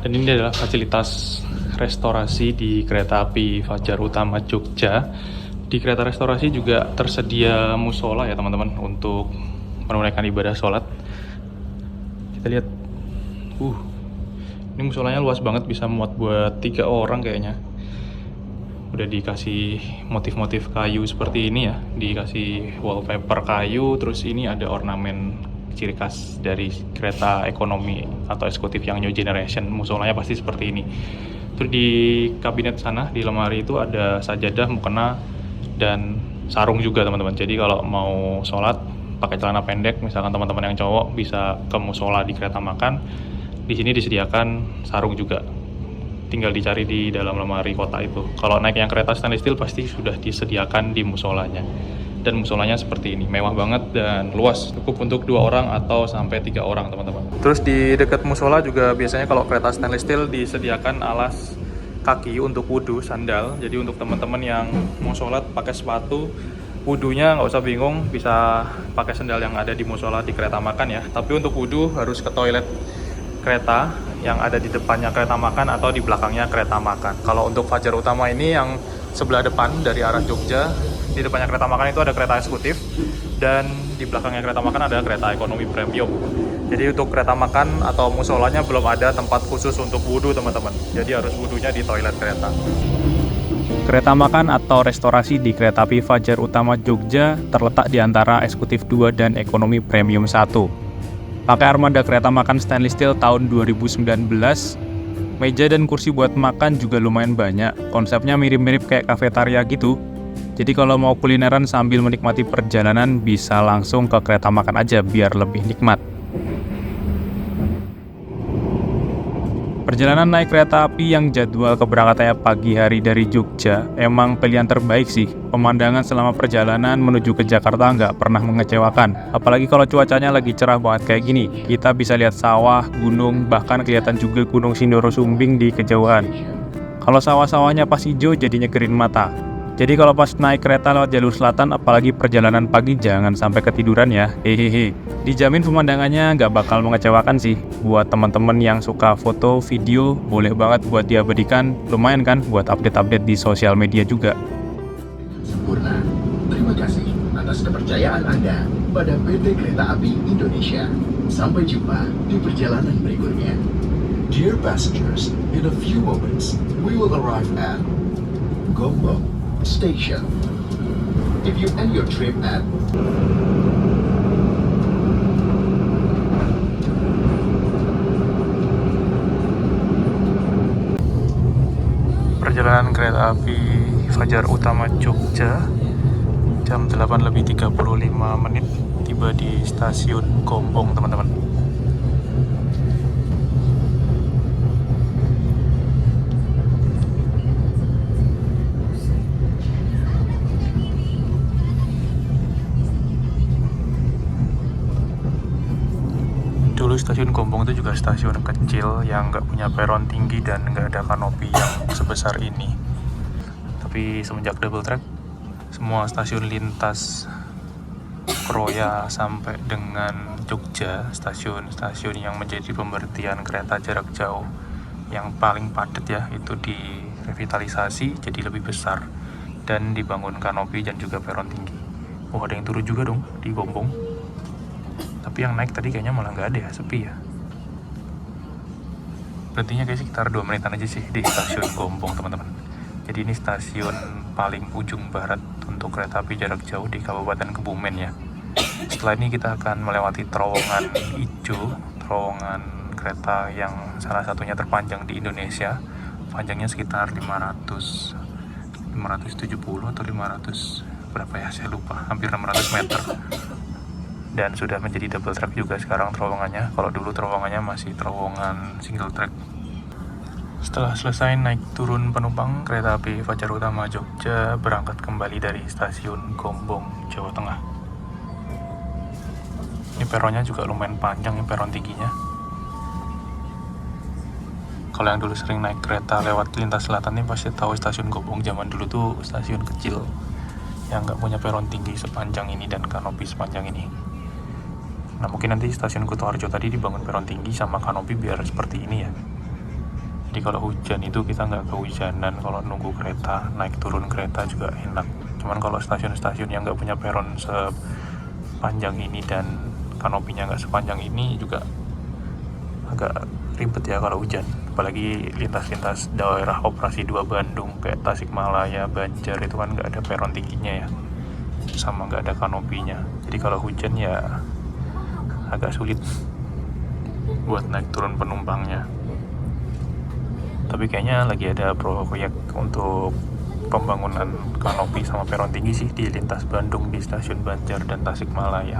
Dan ini adalah fasilitas restorasi di kereta api Fajar Utama Jogja. Di kereta restorasi juga tersedia musola ya teman-teman untuk menunaikan ibadah sholat. Kita lihat, ini musolanya luas banget, bisa muat buat 3 orang kayaknya. Udah dikasih motif-motif kayu seperti ini ya, dikasih wallpaper kayu, terus ini ada ornamen ciri khas dari kereta ekonomi atau eksekutif yang new generation. Musolanya pasti seperti ini. Terus di kabinet sana, di lemari itu ada sajadah, mukena, dan sarung juga teman-teman. Jadi kalau mau sholat pakai celana pendek, misalkan teman-teman yang cowok bisa ke musola di kereta makan. Di sini disediakan sarung juga. Tinggal dicari di dalam lemari kotak itu. Kalau naik yang kereta stainless steel pasti sudah disediakan di musolanya. Dan musolanya seperti ini, mewah banget dan luas, cukup untuk 2 orang atau sampai 3 orang teman-teman. Terus di dekat musola juga biasanya kalau kereta stainless steel disediakan alas kaki untuk wudhu, sandal. Jadi untuk teman-teman yang mau sholat pakai sepatu, wudhunya nggak usah bingung, bisa pakai sandal yang ada di musola di kereta makan ya. Tapi untuk wudhu harus ke toilet kereta yang ada di depannya kereta makan atau di belakangnya kereta makan. Kalau untuk Fajar Utama ini yang sebelah depan dari arah Jogja, di depannya kereta makan itu ada kereta eksekutif, dan di belakangnya kereta makan ada kereta ekonomi premium. Jadi untuk kereta makan atau musolanya belum ada tempat khusus untuk wudhu teman-teman. Jadi harus wudhunya di toilet kereta. Kereta makan atau restorasi di kereta api Fajar Utama Jogja terletak di antara eksekutif 2 dan ekonomi premium 1. Pakai armada kereta makan stainless steel tahun 2019, meja dan kursi buat makan juga lumayan banyak. Konsepnya mirip-mirip kayak kafetaria gitu. Jadi kalau mau kulineran sambil menikmati perjalanan bisa langsung ke kereta makan aja biar lebih nikmat. Perjalanan naik kereta api yang jadwal keberangkatannya pagi hari dari Jogja emang pilihan terbaik sih. Pemandangan selama perjalanan menuju ke Jakarta nggak pernah mengecewakan. Apalagi kalau cuacanya lagi cerah banget kayak gini. Kita bisa lihat sawah, gunung, bahkan kelihatan juga Gunung Sindoro Sumbing di kejauhan. Kalau sawah-sawahnya pas hijau jadi nyegerin mata. Jadi kalau pas naik kereta lewat jalur selatan, apalagi perjalanan pagi, jangan sampai ketiduran ya. Hehehe. Dijamin pemandangannya nggak bakal mengecewakan sih. Buat teman-teman yang suka foto, video, boleh banget buat diabadikan. Lumayan kan buat update-update di sosial media juga. Sempurna. Terima kasih atas kepercayaan Anda pada PT Kereta Api Indonesia. Sampai jumpa di perjalanan berikutnya. Dear passengers, in a few moments, we will arrive at Gombong Station. If you end your trip at Perjalanan kereta api Fajar Utama Jogja jam 8:35 tiba di stasiun Gombong teman-teman. Dulu stasiun Gombong itu juga stasiun kecil yang nggak punya peron tinggi dan nggak ada kanopi yang sebesar ini. Tapi semenjak double track, semua stasiun lintas Kroya sampai dengan Jogja, stasiun-stasiun yang menjadi pemberhentian kereta jarak jauh yang paling padat ya, itu direvitalisasi jadi lebih besar dan dibangun kanopi dan juga peron tinggi. Oh, ada yang turun juga dong di Gombong. Tapi yang naik tadi kayaknya malah nggak ada ya, sepi ya. Berhentinya kayak sekitar 2 menitan aja sih di stasiun Gombong, teman-teman. Jadi ini stasiun paling ujung barat untuk kereta api jarak jauh di Kabupaten Kebumen ya. Setelah ini kita akan melewati terowongan hijau, terowongan kereta yang salah satunya terpanjang di Indonesia. Panjangnya sekitar 570 atau 500 berapa ya, saya lupa, hampir 600 meter. Dan sudah menjadi double track juga sekarang terowongannya. Kalau dulu terowongannya masih terowongan single track. Setelah selesai naik turun penumpang, kereta api Fajar Utama Jogja berangkat kembali dari stasiun Gombong, Jawa Tengah. Ini peronnya juga lumayan panjang, ini peron tingginya. Kalau yang dulu sering naik kereta lewat lintas selatan ini pasti tahu stasiun Gombong zaman dulu tuh stasiun kecil yang nggak punya peron tinggi sepanjang ini dan kanopi sepanjang ini. Nah, mungkin nanti stasiun Kutoarjo tadi dibangun peron tinggi sama kanopi biar seperti ini ya. Jadi kalau hujan itu kita nggak kehujanan, kalau nunggu kereta, naik turun kereta juga enak. Cuman kalau stasiun-stasiun yang nggak punya peron sepanjang ini dan kanopinya nggak sepanjang ini juga agak ribet ya kalau hujan. Apalagi lintas-lintas daerah operasi 2 Bandung kayak Tasikmalaya, Banjar itu kan nggak ada peron tingginya ya, sama nggak ada kanopinya. Jadi kalau hujan ya agak sulit buat naik turun penumpangnya. Tapi kayaknya lagi ada proyek untuk pembangunan kanopi sama peron tinggi sih di lintas Bandung, di stasiun Banjar dan Tasikmalaya.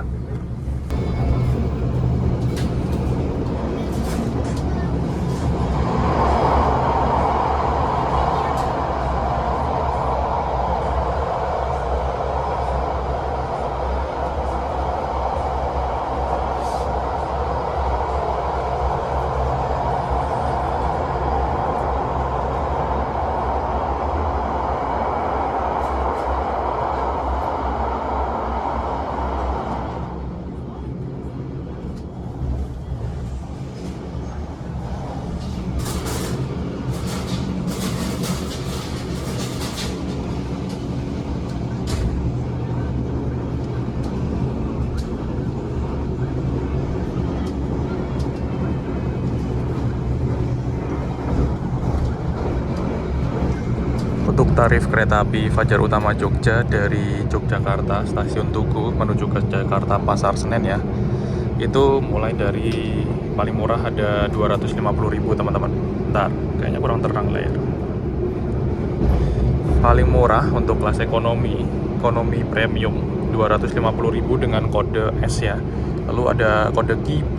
Untuk tarif kereta api Fajar Utama Jogja dari Yogyakarta Stasiun Tugu menuju ke Jakarta Pasar Senen ya, itu mulai dari paling murah ada 250.000 teman-teman. Bentar, kayaknya kurang terang layar. Paling murah untuk kelas ekonomi premium 250.000 dengan kode S ya. Lalu ada kode Q, P,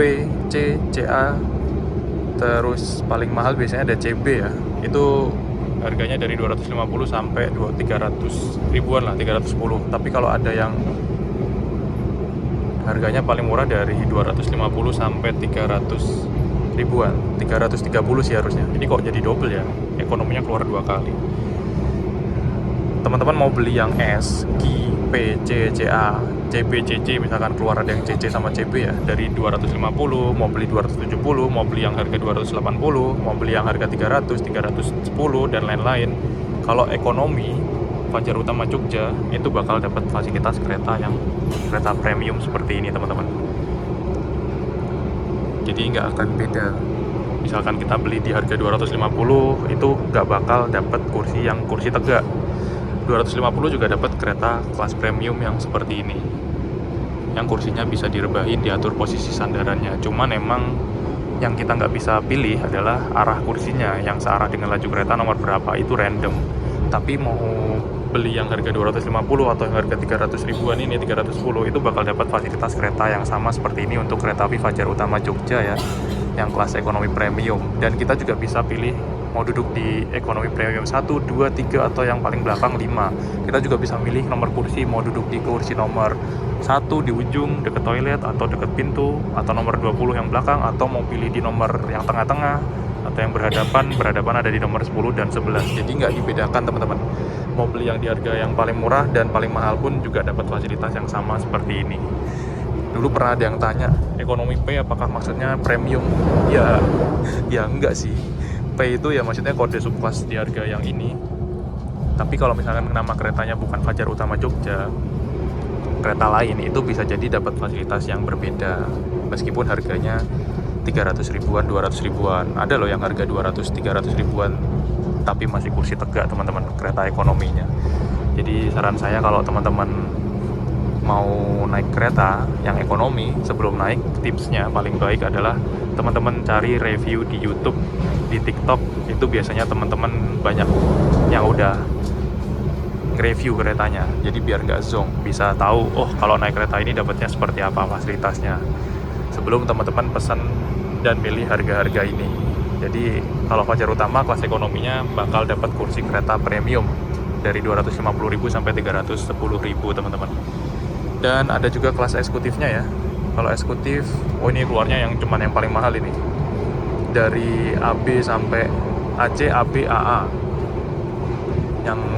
C, CA. Terus paling mahal biasanya ada CB ya. Itu harganya dari 250 sampai 300 ribuan lah, 310. Tapi kalau ada yang harganya paling murah dari 250 sampai 300 ribuan, 330 sih harusnya. Ini kok jadi double ya, ekonominya keluar 2 kali. Teman-teman mau beli yang S, Q, P, C, CA, CB, CC, misalkan keluar ada yang CC sama CB ya, dari 250, mau beli 270, mau beli yang harga 280, mau beli yang harga 300, 310, dan lain-lain. Kalau ekonomi Fajar Utama Jogja itu bakal dapat fasilitas kereta premium seperti ini teman-teman. Jadi nggak akan beda. Misalkan kita beli di harga 250, itu nggak bakal dapat kursi tegak. 250 juga dapat kereta kelas premium yang seperti ini, yang kursinya bisa direbahin, diatur posisi sandarannya. Cuman emang yang kita nggak bisa pilih adalah arah kursinya, yang searah dengan laju kereta nomor berapa, itu random. Tapi mau beli yang harga 250 atau yang harga 300 ribuan ini, 310, itu bakal dapat fasilitas kereta yang sama seperti ini untuk kereta api Fajar Utama Jogja ya, yang kelas ekonomi premium. Dan kita juga bisa pilih mau duduk di ekonomi premium 1, 2, 3, atau yang paling belakang 5. Kita juga bisa milih nomor kursi, mau duduk di kursi nomor 1 di ujung dekat toilet atau dekat pintu, atau nomor 20 yang belakang, atau mau pilih di nomor yang tengah-tengah, atau yang berhadapan ada di nomor 10 dan 11. Jadi nggak dibedakan teman-teman. Mau beli yang di harga yang paling murah dan paling mahal pun juga dapat fasilitas yang sama seperti ini. Dulu pernah ada yang tanya, ekonomi Pay apakah maksudnya premium? Ya enggak sih. Pay itu ya maksudnya kode subclass di harga yang ini. Tapi kalau misalkan nama keretanya bukan Fajar Utama Jogja, kereta lain itu bisa jadi dapat fasilitas yang berbeda. Meskipun harganya 300 ribuan, 200 ribuan. Ada loh yang harga 200-300 ribuan tapi masih kursi tegak teman-teman, kereta ekonominya. Jadi saran saya kalau teman-teman mau naik kereta yang ekonomi, sebelum naik tipsnya paling baik adalah teman-teman cari review di YouTube, di TikTok. Itu biasanya teman-teman banyak yang udah review keretanya, jadi biar nggak zonk, bisa tahu oh kalau naik kereta ini dapatnya seperti apa fasilitasnya sebelum teman-teman pesan dan milih harga-harga ini. Jadi kalau Fajar Utama kelas ekonominya bakal dapat kursi kereta premium dari 250.000 sampai 310.000 teman-teman. Dan ada juga kelas eksekutifnya ya. Kalau eksekutif, oh ini keluarnya yang cuman yang paling mahal ini. Dari AB sampai AC, AB, AA.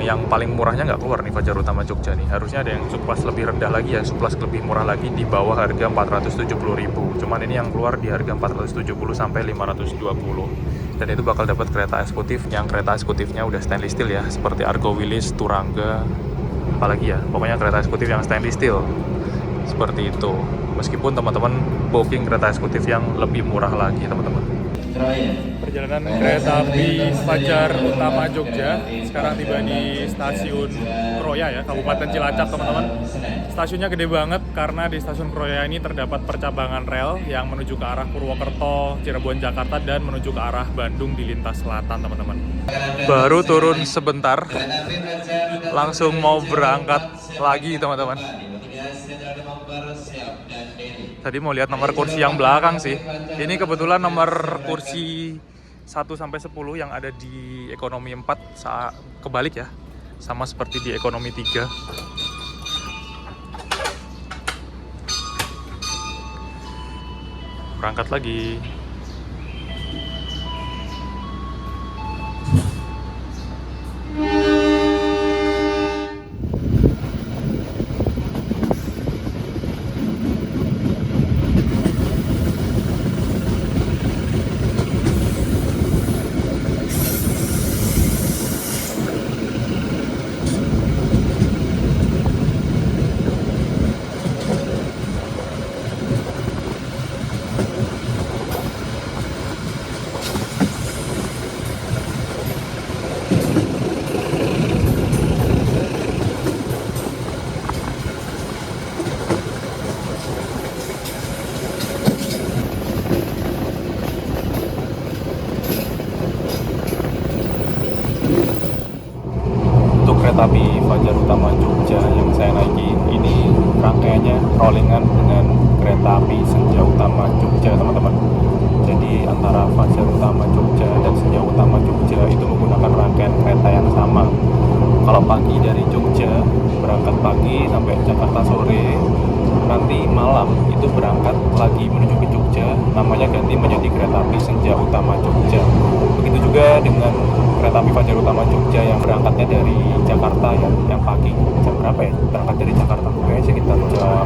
Yang paling murahnya nggak keluar nih Fajar Utama Jogja nih. Harusnya ada yang subclass lebih rendah lagi ya, subclass lebih murah lagi di bawah harga 470.000. Cuman ini yang keluar di harga 470 sampai 520. Dan itu bakal dapat kereta eksekutif, yang kereta eksekutifnya udah stainless steel ya, seperti Argo Wilis, Turangga, apalagi ya, pokoknya kereta eksekutif yang stainless steel. Seperti itu. Meskipun teman-teman booking kereta eksekutif yang lebih murah lagi teman-teman. Perjalanan kereta api Fajar Utama Jogja sekarang tiba di stasiun Kroya ya, Kabupaten Cilacap teman-teman. Stasiunnya gede banget karena di stasiun Kroya ini terdapat percabangan rel yang menuju ke arah Purwokerto, Cirebon, Jakarta, dan menuju ke arah Bandung di lintas selatan teman-teman. Baru turun sebentar, langsung mau berangkat lagi teman-teman. Tadi mau lihat nomor kursi yang belakang sih. Ini kebetulan nomor kursi 1 sampai 10 yang ada di ekonomi 4 kebalik ya. Sama seperti di ekonomi 3. Berangkat lagi. Kereta api Fajar Utama Jogja yang saya naiki ini rangkaiannya rollingan dengan kereta api Senja Utama Jogja teman-teman. Jadi antara Fajar Utama Jogja dan Senja Utama Jogja itu menggunakan rangkaian kereta yang sama. Kalau pagi dari Jogja berangkat pagi sampai Jakarta sore, nanti malam itu berangkat lagi menuju ke Jogja, namanya ganti menjadi kereta api Senja Utama Jogja. Begitu juga dengan kereta api Fajar Utama Jogja yang berangkatnya dari Jakarta ya, yang pagi jam berapa ya? Berangkat dari Jakarta kayaknya sekitar jam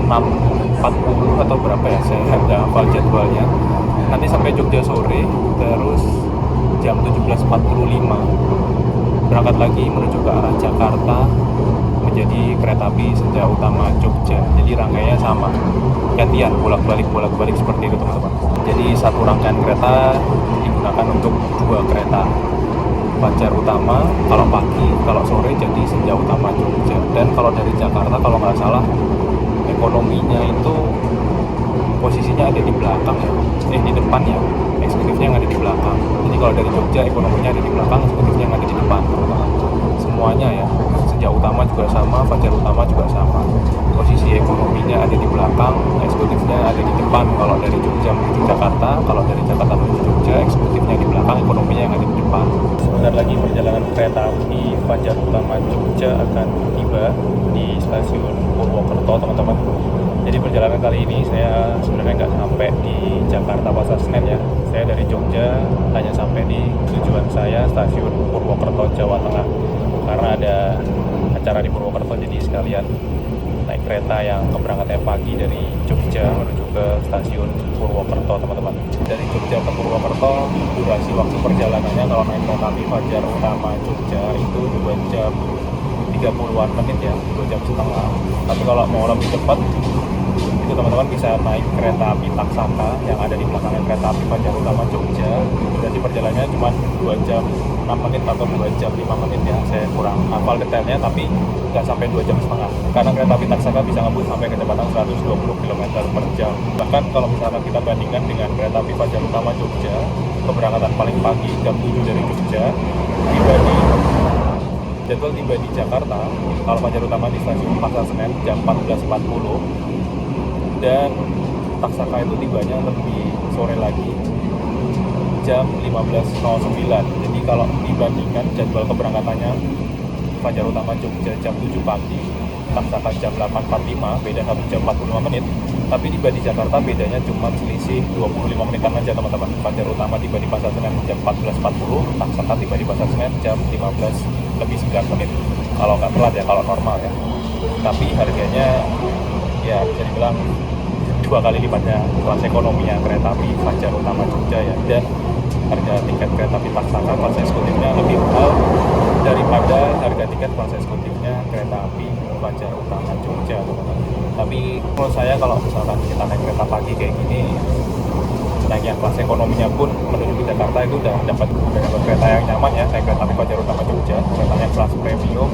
6.40 atau berapa ya? Saya nggak hafal jadwalnya. Nanti sampai Jogja sore, terus jam 17.45 berangkat lagi menuju ke arah Jakarta menjadi kereta api Senja Utama Jogja. Jadi rangkaiannya sama, gantian bolak-balik seperti itu teman-teman. Jadi satu rangkaian kereta digunakan untuk dua kereta Fajar Utama kalau pagi, kalau sore jadi Senja Utama Jogja. Dan kalau dari Jakarta kalau nggak salah ekonominya itu posisinya ada di belakang ya, di depan ya, eksekutifnya yang ada di belakang. Jadi kalau dari Jogja ekonominya ada di belakang, eksekutifnya yang ada di depan teman-teman. Semuanya ya, Senja Utama juga sama, Fajar Utama juga sama. Posisi ekonominya ada di belakang, eksekutifnya ada di depan. Kalau dari Jogja menuju Jakarta, kalau dari Jakarta menuju Jogja, eksekutifnya di belakang, ekonominya yang ada di depan. Sebentar lagi perjalanan kereta api Fajar Utama Jogja akan tiba di stasiun Purwokerto teman-teman. Jadi perjalanan kali ini saya sebenarnya nggak sampai di Jakarta Pasar Senen ya. Saya dari Jogja Jogja hanya sampai di tujuan saya, stasiun Purwokerto, Jawa Tengah. Karena ada acara di Purwokerto, jadi sekalian naik kereta yang keberangkatannya pagi dari Jogja menuju ke stasiun Purwokerto, teman-teman. Dari Jogja ke Purwokerto, durasi waktu perjalanannya kalau naik kereta api Fajar Utama Jogja itu 2 jam 30-an menit ya, 2 jam setengah. Tapi kalau mau lebih cepat, itu teman-teman bisa naik kereta api Taksaka yang ada di belakangnya kereta api Fajar Utama Jogja. Durasi perjalanannya cuma 2 jam 6 menit atau 2 jam 5 menit ya, saya kurang hafal detailnya, tapi nggak sampai 2 jam setengah. Karena kereta api Taksaka bisa ngebut sampai kecepatan 120 km per jam. Bahkan kalau misalkan kita bandingkan dengan kereta api Fajar Utama Jogja, keberangkatan paling pagi jam 7 dari Jogja, jadwal tiba di Jakarta, kalau Fajar Utama di stasiun Pasar Senen jam 14.40, dan Taksaka itu tibanya lebih sore lagi, jam 15.09. Jadi kalau dibandingkan jadwal keberangkatannya Fajar Utama Jogja jam 7 pagi, Taksaka jam 8.45, beda 1 jam 45 menit. Tapi tiba di Jakarta bedanya cuma selisih 25 menitan aja, teman-teman. Fajar Utama tiba di Pasar Senen jam 14.40, Taksaka tiba di Pasar Senen jam 15:09 menit. Kalau nggak telat ya, kalau normal ya. Tapi harganya ya bisa dibilang 2 kali lipatnya kelas ekonominya kereta api Fajar Utama Jogja ya. Dan harga tiket kereta api Taksaka kelas eksekutifnya lebih mahal daripada harga tiket kelas eksekutifnya kereta api Fajar Utama Jogja, teman-teman. Tapi menurut saya kalau misalkan kita naik kereta pagi kayak gini, naik yang kelas ekonominya pun menuju ke Jakarta itu udah dapat kereta yang nyaman ya. Naik kereta api Fajar Utama Jogja, keretanya kelas premium,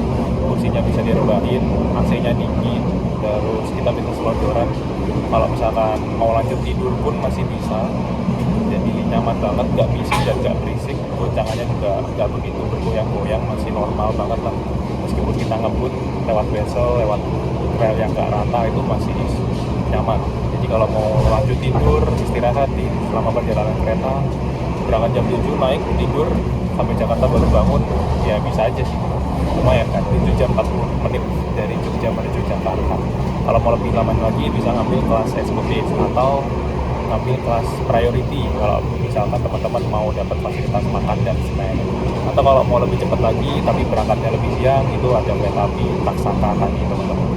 kursinya bisa direbahin, AC-nya dingin, terus kita bisa selonjoran. Kalau misalkan mau lanjut tidur pun masih bisa, jadi nyaman banget, nggak bising dan nggak berisik. Goncangannya juga nggak begitu bergoyang-goyang, masih normal banget lah. Meskipun kita ngebut lewat wesel, lewat rel yang nggak rata, itu masih nyaman. Jadi kalau mau lanjut tidur, istirahat di selama perjalanan kereta, berangkat jam 7, naik tidur sampai Jakarta baru bangun, ya bisa aja sih. Lumayan kan, 7 jam 40 menit dari Jogja menuju Jakarta. Kalau mau lebih lama lagi bisa ngambil kelas eksekutif atau ngambil kelas priority kalau misalkan teman-teman mau dapat fasilitas makan dan snack. Atau kalau mau lebih cepat lagi tapi berangkatnya lebih siang, itu ada kereta api Taksaka tadi, teman-teman.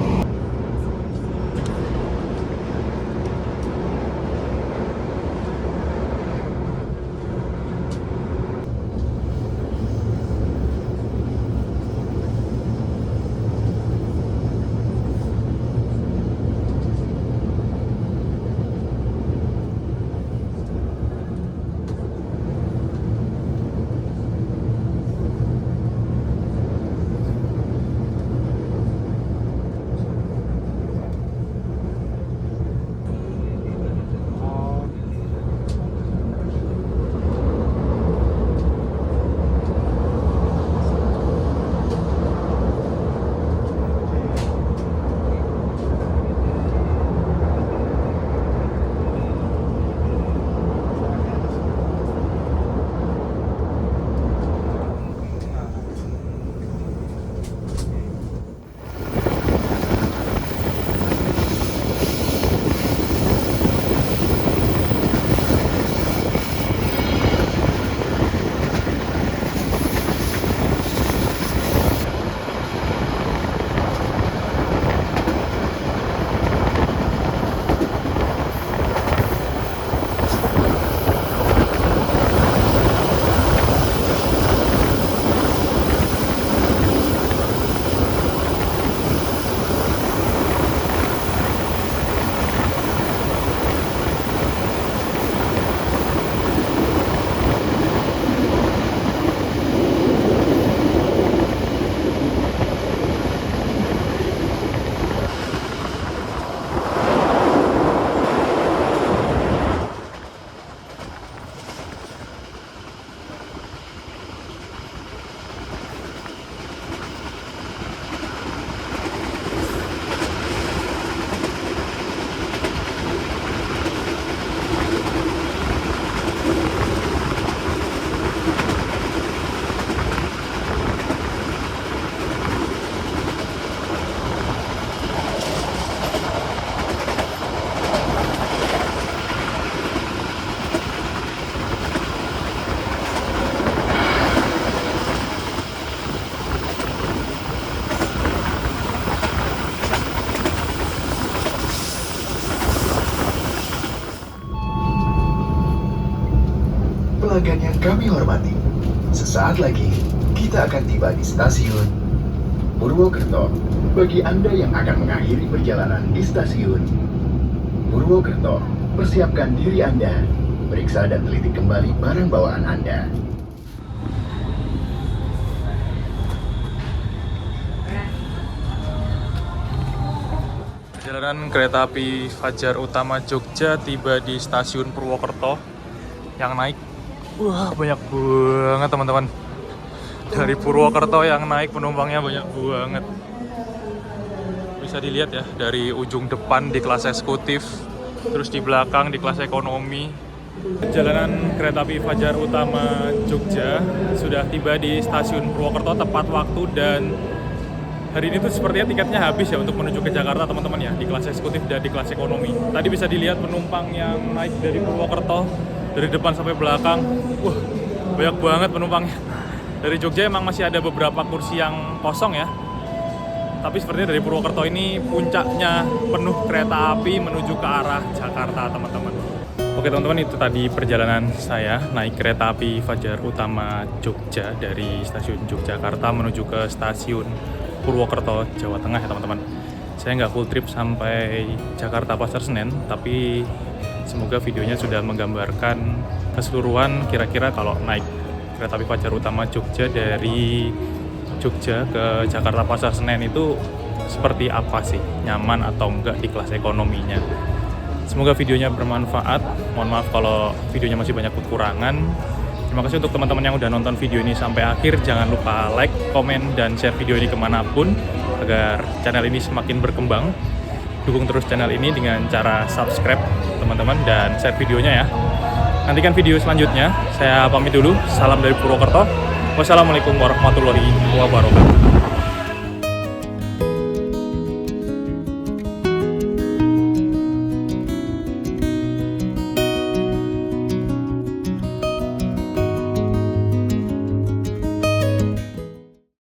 pelanggan yang kami hormati, sesaat lagi kita akan tiba di stasiun Purwokerto. Bagi Anda yang akan mengakhiri perjalanan di stasiun Purwokerto, persiapkan diri Anda, periksa dan teliti kembali barang bawaan Anda. Perjalanan kereta api Fajar Utama Jogja tiba di stasiun Purwokerto. Yang naik, wah banyak banget teman-teman. Dari Purwokerto yang naik penumpangnya banyak banget. Bisa dilihat ya, dari ujung depan di kelas eksekutif, terus di belakang di kelas ekonomi. Perjalanan kereta api Fajar Utama Jogja sudah tiba di stasiun Purwokerto tepat waktu, dan hari ini tuh sepertinya tiketnya habis ya untuk menuju ke Jakarta teman-teman ya, di kelas eksekutif dan di kelas ekonomi. Tadi bisa dilihat penumpang yang naik dari Purwokerto dari depan sampai belakang. Wah, banyak banget penumpangnya. Dari Jogja emang masih ada beberapa kursi yang kosong ya. Tapi sepertinya dari Purwokerto ini puncaknya penuh kereta api menuju ke arah Jakarta teman-teman. Oke teman-teman, itu tadi perjalanan saya naik kereta api Fajar Utama Jogja dari stasiun Yogyakarta menuju ke stasiun Purwokerto, Jawa Tengah ya teman-teman. Saya nggak full trip sampai Jakarta Pasar Senen, tapi semoga videonya sudah menggambarkan keseluruhan kira-kira kalau naik kereta api Fajar Utama Jogja dari Jogja ke Jakarta Pasar Senen itu seperti apa sih, nyaman atau enggak di kelas ekonominya. Semoga videonya bermanfaat. Mohon maaf kalau videonya masih banyak kekurangan. Terima kasih untuk teman-teman yang udah nonton video ini sampai akhir. Jangan lupa like, komen, dan share video ini kemanapun agar channel ini semakin berkembang. Dukung terus channel ini dengan cara subscribe teman-teman dan share videonya ya. Nantikan video selanjutnya. Saya pamit dulu. Salam dari Purwokerto. Wassalamualaikum warahmatullahi wabarakatuh.